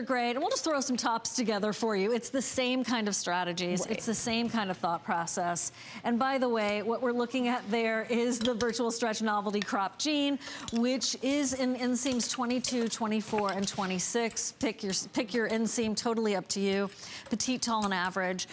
Great, and we'll just throw some tops together for you. It's the same kind of strategies. Right. It's the same kind of thought process. And by the way, what we're looking at there is the virtual stretch novelty crop jean, which is in inseams 22, 24, and 26. Pick your inseam, totally up to you. Petite, tall, and average,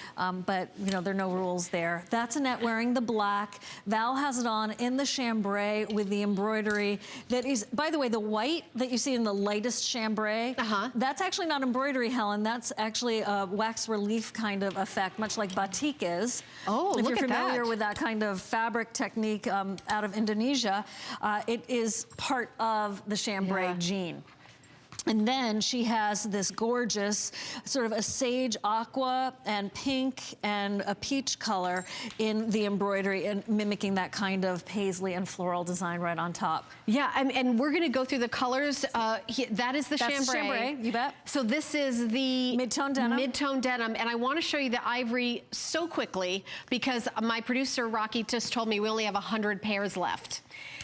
but you know, there are no rules there. That's Annette wearing the black. Val has it on in the chambray with the embroidery. That is, by the way, the white that you see in the lightest chambray, that's actually not embroidery, Helen. That's actually a wax relief kind of effect, much like batik is. Oh, look at that. If you're familiar with that kind of fabric technique out of Indonesia, it is part of the chambray jean. And then she has this gorgeous sort of a sage aqua and pink and a peach color in the embroidery and mimicking that kind of paisley and floral design right on top. Yeah, and we're gonna go through the colors. That is the chambray. That's the chambray, you bet. So this is the mid-tone denim. Mid-tone denim, and I wanna show you the ivory so quickly because my producer, Rocky, just told me we only have 100 pairs left.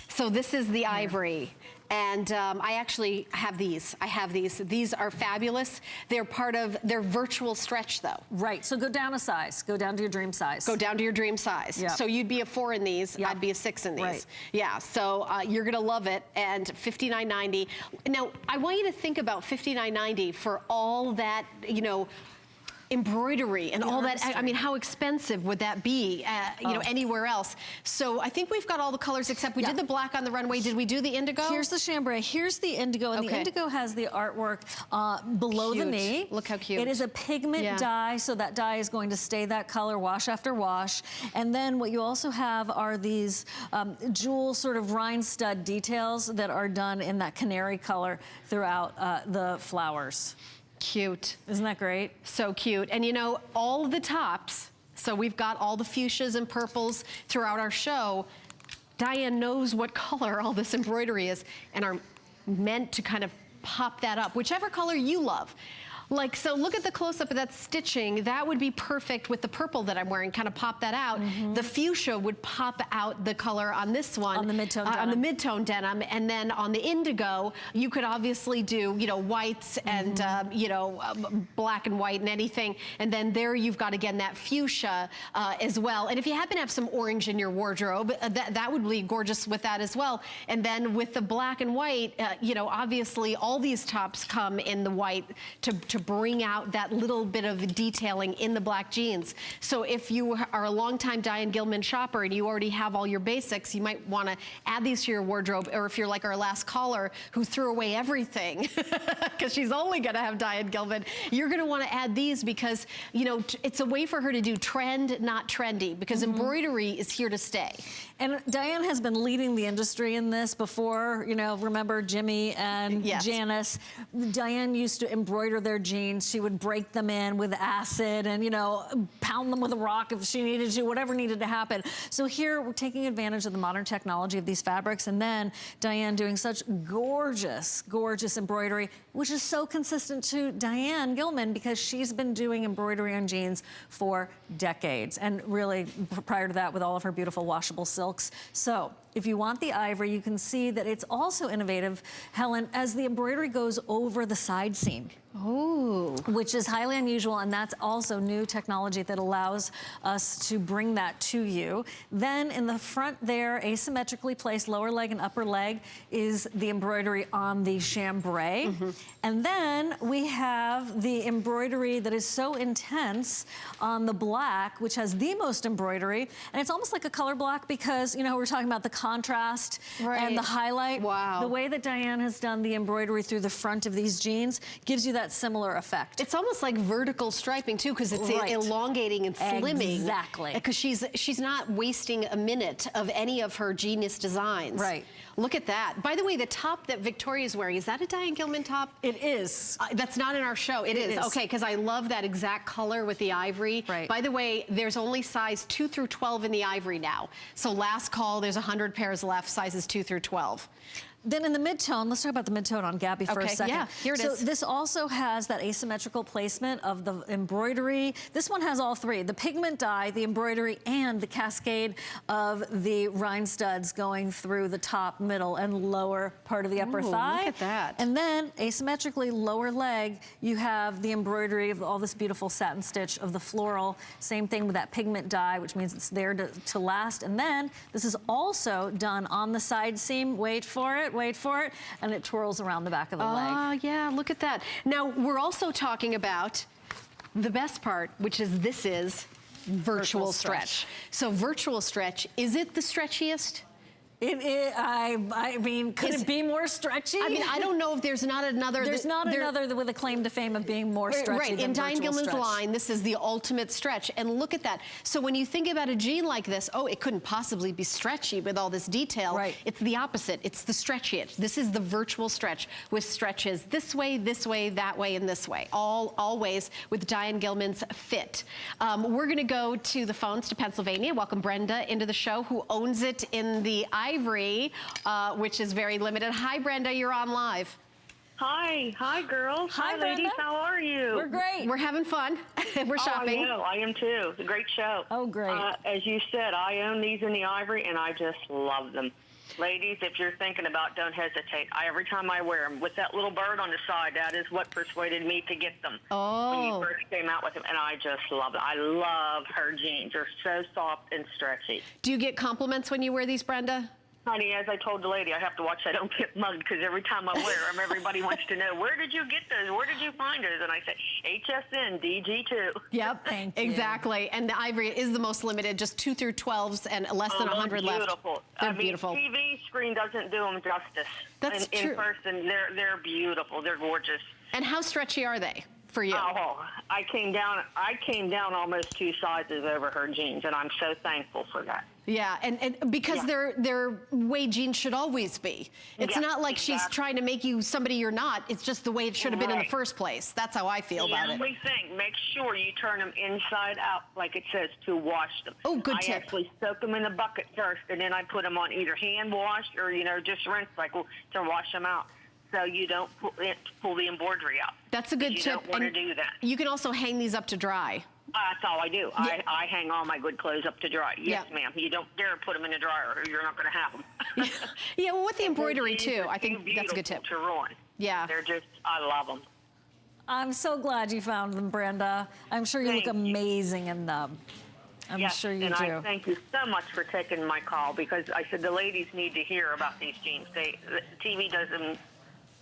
So this is the ivory. And I actually have these. I have these. These are fabulous. They're part of their virtual stretch though. Right, so go down a size. Go down to your dream size. Go down to your dream size. Yep. So you'd be a 4 in these, I'd be a 6 in these. Right. Yeah, so you're gonna love it, and $59.90. Now, I want you to think about $59.90 for all that, you know, embroidery and all that. I mean, how expensive would that be, you know, anywhere else? So I think we've got all the colors except we did the black on the runway. Did we do the indigo? Here's the chambray. Here's the indigo, and the indigo has the artwork below the knee. Look how cute. It is a pigment dye, so that dye is going to stay that color wash after wash. And then what you also have are these jewel sort of rhinestone stud details that are done in that canary color throughout the flowers. Cute. Isn't that great? So cute. And you know, all of the tops, so we've got all the fuchsias and purples throughout our show. Diane knows what color all this embroidery is and are meant to kind of pop that up, whichever color you love. Like, so look at the close-up of that stitching. That would be perfect with the purple that I'm wearing, kind of pop that out. The fuchsia would pop out the color on this one. On the mid-tone denim. On the mid-tone denim. And then on the indigo, you could obviously do, you know, whites and, you know, black and white and anything. And then there you've got, again, that fuchsia as well. And if you happen to have some orange in your wardrobe, that would be gorgeous with that as well. And then with the black and white, you know, obviously all these tops come in the white to bring out that little bit of detailing in the black jeans. So if you are a longtime Diane Gilman shopper and you already have all your basics, you might want to add these to your wardrobe. Or if you're like our last caller who threw away everything because she's only going to have Diane Gilman, you're going to want to add these because, you know, it's a way for her to do trend, not trendy, because embroidery is here to stay. And Diane has been leading the industry in this before, you know, remember Jimmy and Janice? Diane used to embroider their jeans. She would break them in with acid and, you know, pound them with a rock if she needed to, whatever needed to happen. So here we're taking advantage of the modern technology of these fabrics, and then Diane doing such gorgeous, gorgeous embroidery, which is so consistent to Diane Gilman because she's been doing embroidery on jeans for decades, and really prior to that with all of her beautiful washable silks. So if you want the ivory, you can see that it's also innovative, Helen, as the embroidery goes over the side seam. Oh. Which is highly unusual, and that's also new technology that allows us to bring that to you. Then in the front there, asymmetrically placed lower leg and upper leg is the embroidery on the chambray. And then we have the embroidery that is so intense on the black, which has the most embroidery. And it's almost like a color block because, you know, we're talking about the contrast and the highlight. Wow. The way that Diane has done the embroidery through the front of these jeans gives you that similar effect. It's almost like vertical striping too, because it's elongating and slimming. Exactly. Because she's not wasting a minute of any of her genius designs. Right. Look at that. By the way, the top that Victoria's wearing, is that a Diane Gilman top? It is. That's not in our show. It is. Okay, because I love that exact color with the ivory. Right. By the way, there's only size 2 through 12 in the ivory now. So last call, there's 100 pairs left, sizes 2 through 12. Then in the mid-tone, let's talk about the mid-tone on Gabby for a second. Yeah, here it is. So this also has that asymmetrical placement of the embroidery. This one has all three, the pigment dye, the embroidery, and the cascade of the rhine studs going through the top, middle, and lower part of the upper thigh. Look at that. And then asymmetrically, lower leg, you have the embroidery of all this beautiful satin stitch of the floral. Same thing with that pigment dye, which means it's there to last. And then this is also done on the side seam. Wait for it, and it twirls around the back of the leg. Oh, yeah, look at that. Now, we're also talking about the best part, which is this is virtual stretch. So virtual stretch, is it the stretchiest? It is, I mean, could it be more stretchy? I mean, I don't know if there's not another. There's not another with a claim to fame of being more stretchy right, than in Diane Gilman's stretch. line, this is the ultimate stretch. And look at that. So when you think about a jean like this, oh, it couldn't possibly be stretchy with all this detail. Right. It's the opposite. It's the stretchiest. This is the virtual stretch with stretches this way, that way, and this way. Always with Diane Gilman's fit. We're going to go to the phones to Pennsylvania. Welcome Brenda into the show, who owns it in the ivory, which is very limited. Hi, Brenda, you're on live. Hi girls. Hi, ladies, Brenda. how are you? We're great. We're having fun. We're shopping. I know, I am too. It's a great show. Oh, great. As you said, I own these in the ivory and I just love them. Ladies, if you're thinking about, don't hesitate. Every time I wear them, with that little bird on the side, that is what persuaded me to get them when you first came out with them, and I just love them. I love her jeans. They're so soft and stretchy. Do you get compliments when you wear these, Brenda? Honey, as I told the lady, I have to watch I don't get mugged, because every time I wear them, everybody wants to know, where did you get those? Where did you find those? And I say, HSN, DG2. Yep, Thank you. Exactly. And the ivory is the most limited, just 2 through 12s and less than 100 left. Beautiful. They're beautiful. TV screen doesn't do them justice. That's true. In person, they're beautiful. They're gorgeous. And how stretchy are they for you? Oh, I came down almost 2 sizes over her jeans, and I'm so thankful for that. Yeah, and because they're way jeans should always be. It's not like she's trying to make you somebody you're not. It's just the way it should have been in the first place. That's how I feel about it. The only thing, make sure you turn them inside out, like it says, to wash them. Oh, good tip. I actually soak them in the bucket first, and then I put them on either hand wash or, just rinse, to wash them out, so you don't pull the embroidery out. That's a good tip. You don't want to do that. You can also hang these up to dry. That's all I do. Yeah. I hang all my good clothes up to dry. Yes, ma'am. You don't dare put them in the dryer, or you're not going to have them. Yeah, well, with the embroidery, too, I think that's a good tip. To ruin. Yeah. They're just, I love them. I'm so glad you found them, Brenda. I'm sure you look amazing in them. I'm sure you do. I thank you so much for taking my call, because I said the ladies need to hear about these jeans. The TV does them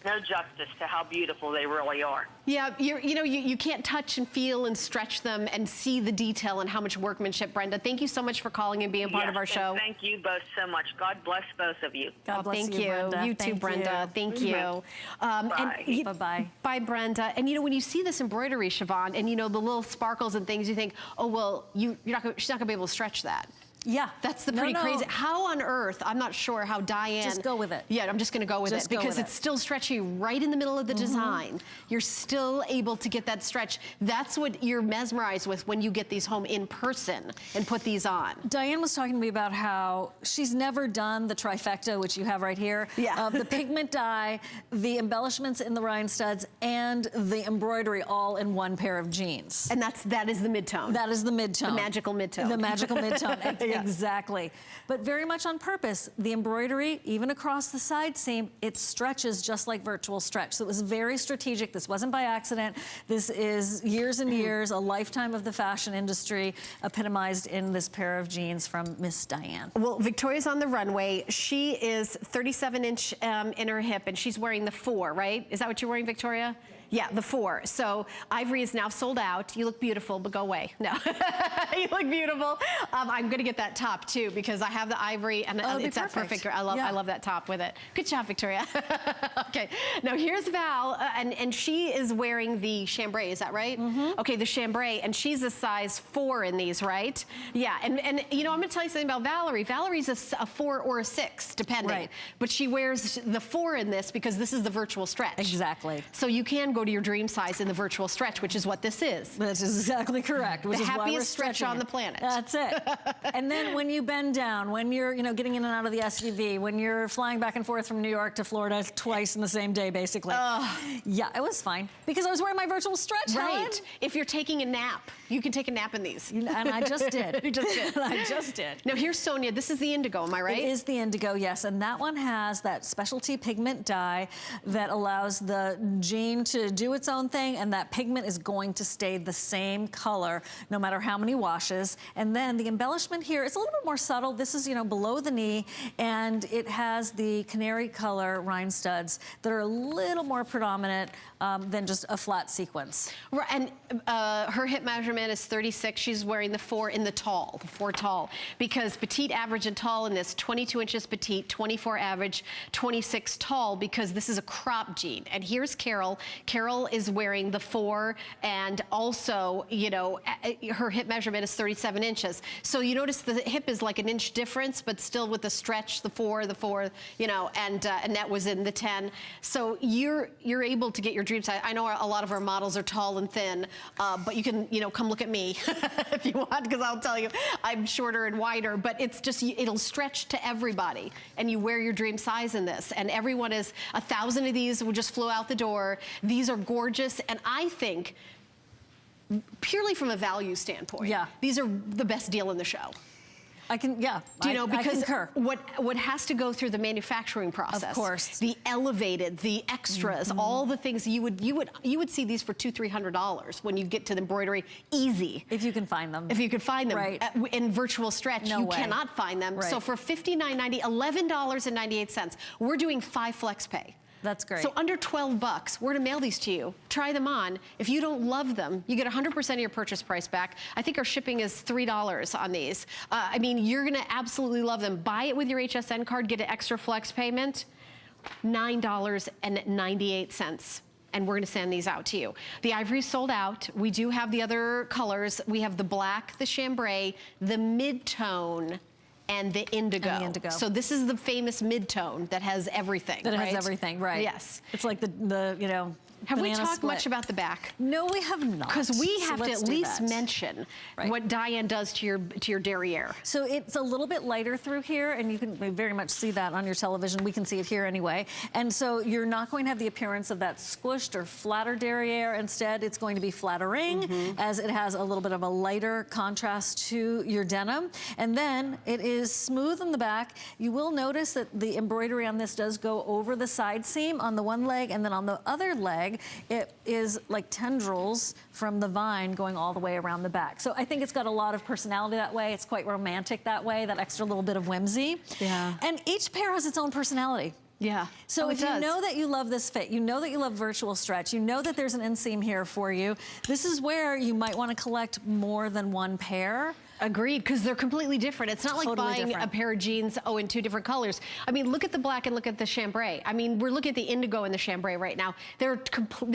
no justice to how beautiful they really are. Yeah, you can't touch and feel and stretch them and see the detail and how much workmanship. Brenda, thank you so much for calling and being part of our show. Thank you both so much. God bless both of you. God bless thank you, Brenda. You too, Brenda. Thank you. Bye. Bye-bye. Bye, Brenda. And when you see this embroidery, Siobhan, and the little sparkles and things, you think, oh, well, she's not gonna be able to stretch that. Yeah. That's the pretty crazy. How on earth, I'm not sure how Diane. Just go with it. Yeah, I'm just going to go with it because it's still stretchy right in the middle of the design. You're still able to get that stretch. That's what you're mesmerized with when you get these home in person and put these on. Diane was talking to me about how she's never done the trifecta, which you have right here, of the pigment dye, the embellishments in the rhine studs, and the embroidery all in one pair of jeans. And that is the mid-tone. That is the mid-tone. The magical mid-tone. The magical mid-tone. Exactly. But very much on purpose. The embroidery, even across the side seam, it stretches just like virtual stretch. So it was very strategic. This wasn't by accident. This is years and years, a lifetime of the fashion industry epitomized in this pair of jeans from Miss Diane. Well, Victoria's on the runway. She is 37-inch in her hip, and she's wearing the 4, right? Is that what you're wearing, Victoria? Yeah, the 4. So ivory is now sold out. You look beautiful, but go away. No, you look beautiful. I'm gonna get that top too, because I have the ivory and it's that perfect. I love that top with it. Good job, Victoria. Okay, now here's Val, and she is wearing the chambray. Is that right? Okay, the chambray, and she's a size 4 in these, right? Yeah, and I'm gonna tell you something about Valerie. Valerie's a 4 or a 6, depending. Right. But she wears the 4 in this because this is the virtual stretch. Exactly. So you can go go to your dream size in the virtual stretch, which is what this is. This is exactly correct. Which The is why we're happiest stretch stretching on it. the planet. That's it. And then when you bend down, when you're, you know, getting in and out of the SUV, when you're flying back and forth from New York to Florida twice in the same day, basically. Yeah, it was fine because I was wearing my virtual stretch. Right. Helen. If you're taking a nap, you can take a nap in these. And I just did. You just did. I just did. Now here's Sonia. This is the indigo, am I right? It is the indigo, yes, and that one has that specialty pigment dye that allows the jean to do its own thing, and that pigment is going to stay the same color no matter how many washes. And then the embellishment here is a little bit more subtle. This is, you know, below the knee, and it has the canary color rhinestone studs that are a little more predominant than just a flat sequence. Right, and her hip measurement is 36. She's wearing the 4 in the tall, the 4 tall, because petite, average, and tall in this, 22 inches petite, 24 average, 26 tall, because this is a crop jean. And here's Carol. Carol is wearing the 4, and also, you know, her hip measurement is 37 inches. So you notice the hip is like an inch difference, but still with the stretch, the 4, you know, and Annette was in the 10. So you're able to get your dream size. I know a lot of our models are tall and thin, but you can, you know, come look at me if you want, because I'll tell you I'm shorter and wider, but it's just, it'll stretch to everybody, and you wear your dream size in this, and everyone is, 1,000 of these will just flew out the door. These are gorgeous, and I think purely from a value standpoint, yeah, these are the best deal in the show. I can, yeah. Do you know, because I concur. what has to go through the manufacturing process, of course, the elevated, the extras, all the things you would see these for $200-300 when you get to the embroidery, easy. If you can find them. If you could find them. Right. In virtual stretch, no you way. cannot find them. Right. So for $59.90, $11.98, we're doing 5 flex pay. That's great. So under 12 bucks, we're gonna mail these to you. Try them on. If you don't love them, you get 100% of your purchase price back. I think our shipping is $3 on these. I mean, you're gonna absolutely love them. Buy it with your HSN card, get an extra flex payment, $9.98. And we're gonna send these out to you. The ivory sold out. We do have the other colors. We have the black, the chambray, the mid-tone, and the indigo. And the indigo. So this is the famous mid-tone that has everything, That right? has everything, right. Yes. It's like the you know, have we banana talked split. much about the back? No, we have not. Because we have to let's at do least that. mention Right. what Diane does to your derriere. So it's a little bit lighter through here, and you can very much see that on your television. We can see it here anyway. And so you're not going to have the appearance of that squished or flatter derriere. Instead, it's going to be flattering, as it has a little bit of a lighter contrast to your denim. And then it is smooth in the back. You will notice that the embroidery on this does go over the side seam on the one leg, and then on the other leg, it is like tendrils from the vine going all the way around the back. So I think it's got a lot of personality that way. It's quite romantic that way, that extra little bit of whimsy. Yeah. And each pair has its own personality. Yeah. So if you know that you love this fit, you know that you love virtual stretch, you know that there's an inseam here for you, this is where you might want to collect more than one pair. Agreed, because they're completely different. It's not like Totally buying different. a pair of jeans, in 2 different colors. I mean, look at the black and look at the chambray. I mean, we're looking at the indigo and the chambray right now. They're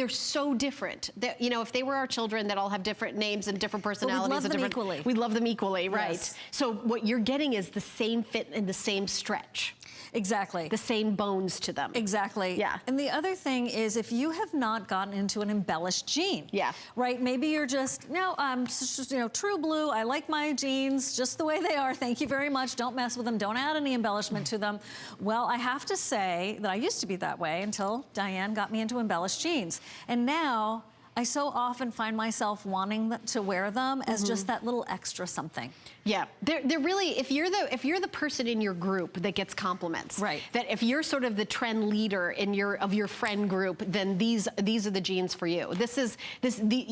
so different. You know, if they were our children that all have different names and different personalities. But we love them equally. We love them equally, right? Yes. So what you're getting is the same fit and the same stretch. Exactly. The same bones to them. Exactly. Yeah. And the other thing is, if you have not gotten into an embellished jean, yeah, right? Maybe you're just, no, I'm just, you know, true blue. I like my jeans just the way they are. Thank you very much. Don't mess with them. Don't add any embellishment to them. Well, I have to say that I used to be that way until Diane got me into embellished jeans. And now I so often find myself wanting to wear them as just that little extra something. Yeah, they're really, if you're the person in your group that gets compliments, right? That if you're sort of the trend leader in your friend group, then these are the jeans for you.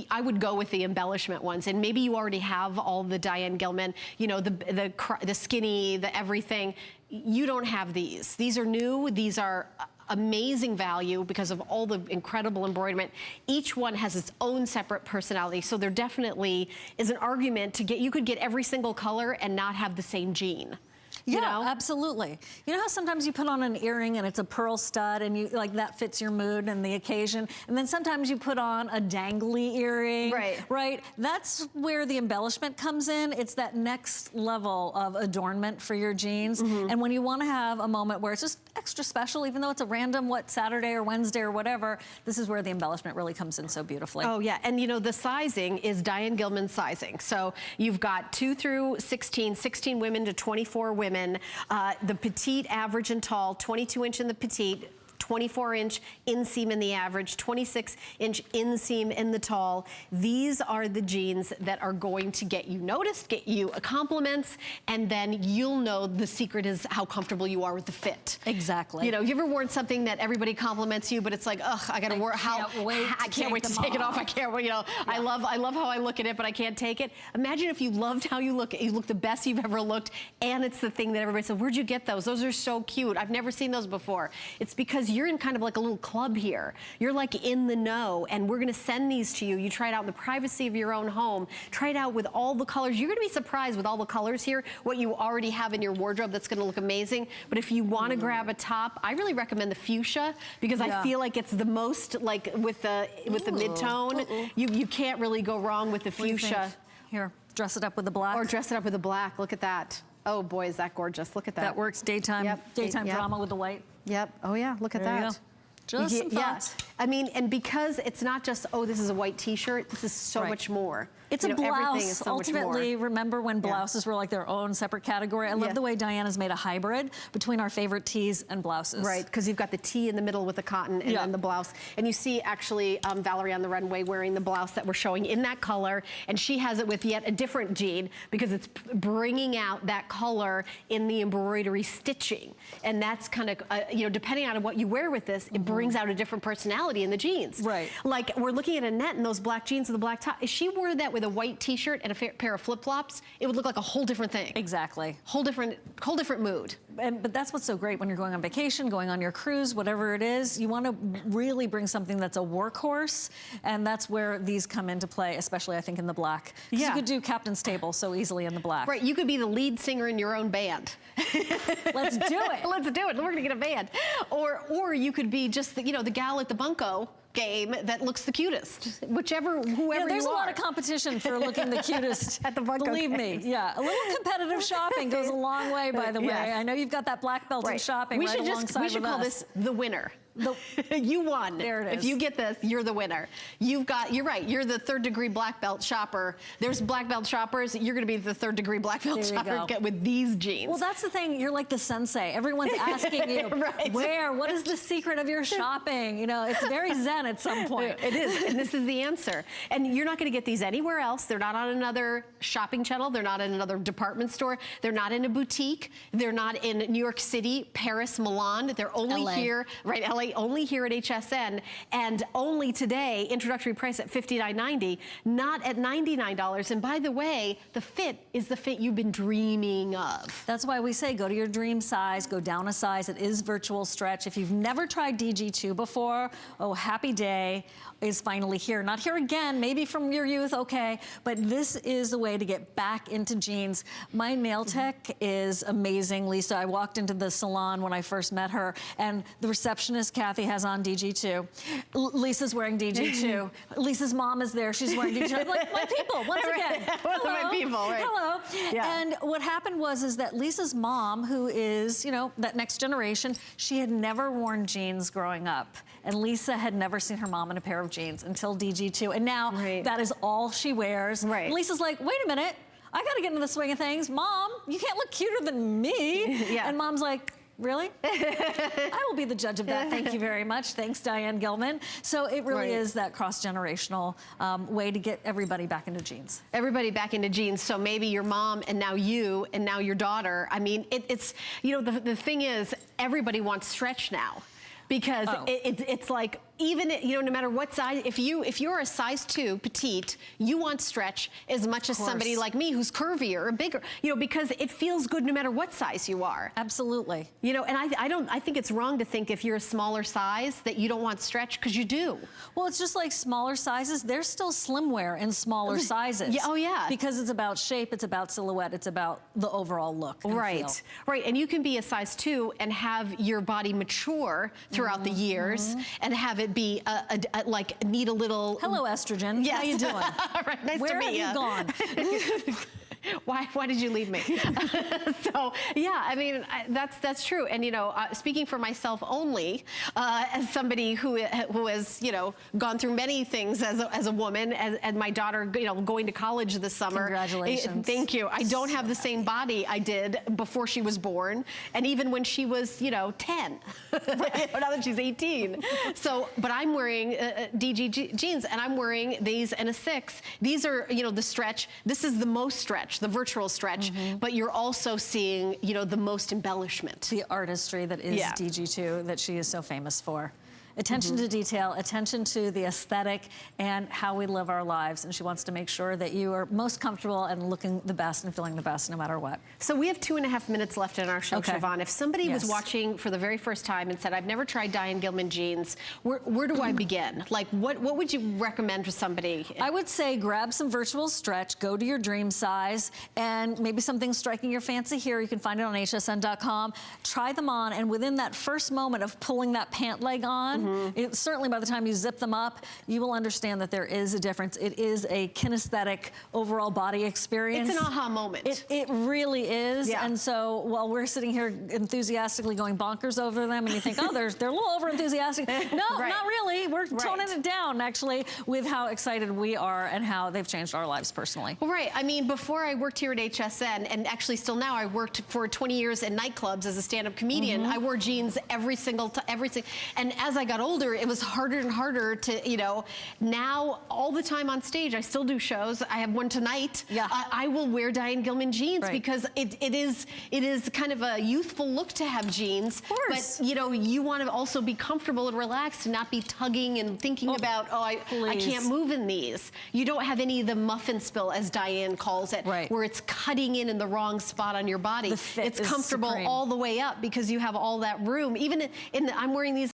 I would go with the embellishment ones, and maybe you already have all the Diane Gilman, you know, the skinny, the everything. You don't have these. These are new. These are amazing value because of all the incredible embroiderment. Each one has its own separate personality, so there definitely is an argument to get, you could get every single color and not have the same jean. Yeah, you know? Absolutely. You know how sometimes you put on an earring and it's a pearl stud and you like that fits your mood and the occasion, and then sometimes you put on a dangly earring, right? That's where the embellishment comes in. It's that next level of adornment for your jeans. And when you want to have a moment where it's just extra special, even though it's a random, Saturday or Wednesday or whatever, this is where the embellishment really comes in so beautifully. Oh yeah, and you know, the sizing is Diane Gilman sizing. So you've got 2 through 16, 16 women to 24 women. The petite, average, and tall, 22-inch in the petite, 24-inch inseam in the average, 26-inch inseam in the tall. These are the jeans that are going to get you noticed, get you compliments, and then you'll know the secret is how comfortable you are with the fit. Exactly. You know, you ever worn something that everybody compliments you, but it's like, ugh, I gotta wear, I can't wait to take it off. I can't wait, you know, I love how I look at it, but I can't take it. Imagine if you loved how you look the best you've ever looked, and it's the thing that everybody said, where'd you get those? Those are so cute. I've never seen those before. It's because you're in kind of like a little club here. You're like in the know, and we're gonna send these to you. You try it out in the privacy of your own home. Try it out with all the colors. You're gonna be surprised with all the colors here, what you already have in your wardrobe that's gonna look amazing. But if you wanna grab a top, I really recommend the fuchsia, because I feel like it's the most, like with the mid-tone, you can't really go wrong with the fuchsia. Here, dress it up with the black. Or dress it up with the black, look at that. Oh boy, is that gorgeous, look at that. That works daytime, daytime drama with the white. Yep, oh yeah, look at that. Just some thoughts. I mean, and because it's not just, oh, this is a white t-shirt, this is so much more. It's a blouse. Ultimately, remember when blouses were like their own separate category? I love the way Diana's made a hybrid between our favorite tees and blouses. Right, because you've got the tee in the middle with the cotton and then the blouse. And you see actually Valerie on the runway wearing the blouse that we're showing in that color, and she has it with yet a different jean because it's bringing out that color in the embroidery stitching. And that's kind of, you know, depending on what you wear with this, it brings out a different personality in the jeans. Right. Like we're looking at Annette in those black jeans with the black top. If she wore that with a white t-shirt and a pair of flip-flops, it would look like a whole different thing. Exactly. Whole different mood. But that's what's so great when you're going on vacation, going on your cruise, whatever it is, you want to really bring something that's a workhorse, and that's where these come into play, especially I think in the black. You could do Captain's Table so easily in the black. Right, you could be the lead singer in your own band. Let's do it. Let's do it. We're gonna get a band. Or you could be just the, you know, the gal at the bunco game that looks the cutest, whoever there's a lot of competition for looking the cutest at the bunko. Believe me, a little competitive shopping goes a long way. By the way, I know you've got that black belt in shopping right alongside we should call this the winner. You won. There it is. If you get this, you're the winner. You're right, you're the 3rd degree black belt shopper. There's black belt shoppers, you're gonna be the 3rd degree black belt shopper with these jeans. Well, that's the thing, you're like the sensei. Everyone's asking you, what is the secret of your shopping? You know, it's very zen at some point. It is, and this is the answer. And you're not gonna get these anywhere else. They're not on another shopping channel. They're not in another department store. They're not in a boutique. They're not in New York City, Paris, Milan. They're only here, right, LA, only here at HSN, and only today, introductory price at $59.90, not at $99. And by the way, the fit is the fit you've been dreaming of. That's why we say go to your dream size, go down a size. It is virtual stretch. If you've never tried DG2 before, oh, happy day is finally here. Not here again, maybe from your youth, okay, but this is the way to get back into jeans. My nail tech is amazing, Lisa. I walked into the salon when I first met her, and the receptionist, Kathy, has on DG2. Lisa's wearing DG2. Lisa's mom is there, she's wearing DG2. I'm like, my people, once again. My people, right. Hello. Yeah. And what happened is that Lisa's mom, who is, you know, that next generation, she had never worn jeans growing up. And Lisa had never seen her mom in a pair of jeans until DG2. And now that is all she wears. Right. And Lisa's like, wait a minute, I gotta get into the swing of things. Mom, you can't look cuter than me. And Mom's like, really? I will be the judge of that. Thank you very much. Thanks, Diane Gilman. So it really is that cross-generational way to get everybody back into jeans. Everybody back into jeans. So maybe your mom and now you and now your daughter. I mean, it's, you know, the thing is, everybody wants stretch now. Because it's like, even, you know, no matter what size, if you're a size 2 petite, you want stretch as much as somebody like me who's curvier or bigger, you know, because it feels good no matter what size you are. Absolutely. You know, and I think it's wrong to think if you're a smaller size that you don't want stretch, because you do. Well, it's just like smaller sizes, there's still slimwear in smaller sizes. Yeah, oh yeah. Because it's about shape, it's about silhouette, it's about the overall look. Right, right, and you can be a size 2 and have your body mature throughout the years and have it be like need a little. Hello, estrogen. Yes. How you doing? All right, nice Where to meet you. Where have you gone? why did you leave me? So yeah, I mean, that's true. And speaking for myself only, as somebody who has gone through many things as a woman, and my daughter going to college this summer. Congratulations. Thank you. I don't have the same body I did before she was born, and even when she was 10. Now that she's 18. So, but I'm wearing DG jeans, and I'm wearing these in a 6. These are the stretch. This is the most stretch, the virtual stretch, but you're also seeing the most embellishment. The artistry that is DG2 that she is so famous for. Attention to detail, attention to the aesthetic and how we live our lives. And she wants to make sure that you are most comfortable and looking the best and feeling the best no matter what. So we have 2.5 minutes left in our show, Okay. Siobhan. If somebody was watching for the very first time and said, I've never tried Diane Gilman jeans, where do I begin? Like, what would you recommend to somebody? I would say grab some virtual stretch, go to your dream size, and maybe something striking your fancy here. You can find it on hsn.com. Try them on, and within that first moment of pulling that pant leg on, certainly by the time you zip them up, you will understand that there is a difference. It is a kinesthetic overall body experience. It's an aha moment. It really is. Yeah. And so while we're sitting here enthusiastically going bonkers over them, and you think, oh, they're a little over enthusiastic. No, not really. We're toning it down, actually, with how excited we are and how they've changed our lives personally. Well, right. I mean, before I worked here at HSN, and actually still now, I worked for 20 years in nightclubs as a stand-up comedian. I wore jeans every single time, and as I got older, it was harder and harder to, now all the time on stage, I still do shows. I have one tonight. Yeah. I will wear Diane Gilman jeans because it is kind of a youthful look to have jeans. Of course. But, you want to also be comfortable and relaxed and not be tugging and thinking about, I can't move in these. You don't have any of the muffin spill, as Diane calls it, where it's cutting in the wrong spot on your body. The fit it's is comfortable supreme. all the way up because you have all that room. Even I'm wearing these